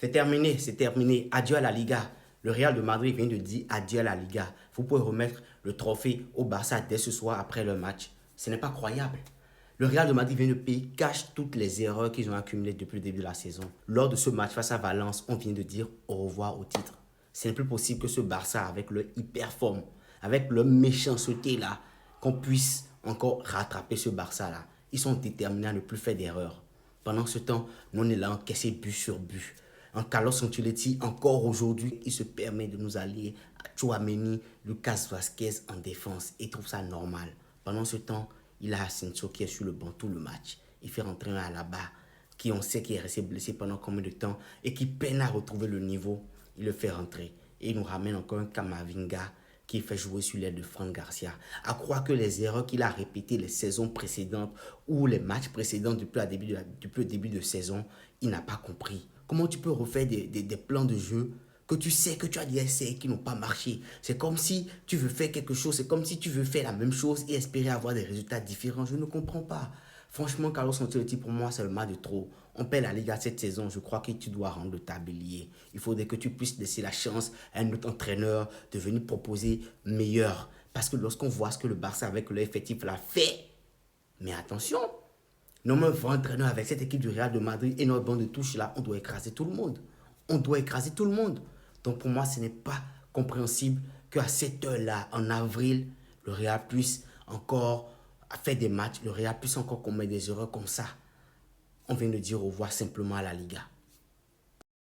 C'est terminé, c'est terminé. Adieu à la Liga. Le Real de Madrid vient de dire adieu à la Liga. Vous pouvez remettre le trophée au Barça dès ce soir après le match. Ce n'est pas croyable. Le Real de Madrid vient de payer cash toutes les erreurs qu'ils ont accumulées depuis le début de la saison. Lors de ce match face à Valence, on vient de dire au revoir au titre. Ce n'est plus possible que ce Barça, avec le hyper forme, avec leur méchanceté là, qu'on puisse encore rattraper ce Barça là. Ils sont déterminés à ne plus faire d'erreurs. Pendant ce temps, nous on est là encaissé but sur but. En Carlos Ancelotti, encore aujourd'hui, il se permet de nous allier à Tchouaméni, Lucas Vasquez en défense. Il trouve ça normal. Pendant ce temps, il a Asensio qui est sur le banc tout le match. Il fait rentrer un Alaba qui on sait qu'il est resté blessé pendant combien de temps et qui peine à retrouver le niveau. Il le fait rentrer. Et il nous ramène encore un Kamavinga qui fait jouer sur l'aile de Fran Garcia. À croire que les erreurs qu'il a répétées les saisons précédentes ou les matchs précédents depuis le début de saison, il n'a pas compris. Comment tu peux refaire des plans de jeu que tu sais que tu as déjà essayé qui n'ont pas marché? C'est comme si tu veux faire quelque chose, c'est comme si tu veux faire la même chose et espérer avoir des résultats différents. Je ne comprends pas. Franchement, Carlos Ancelotti, pour moi, c'est le mal de trop. On perd la Liga cette saison, je crois que tu dois rendre le tablier. Il faudrait que tu puisses laisser la chance à un autre entraîneur de venir proposer meilleur. Parce que lorsqu'on voit ce que le Barça avec l'effectif l'a fait, mais attention, non, mais un entraîneur avec cette équipe du Real de Madrid et notre banc de touche là, on doit écraser tout le monde. On doit écraser tout le monde. Donc pour moi, ce n'est pas compréhensible qu'à cette heure-là, en avril, le Real puisse encore faire des matchs, le Real puisse encore commettre des erreurs comme ça. On vient de dire au revoir simplement à la Liga.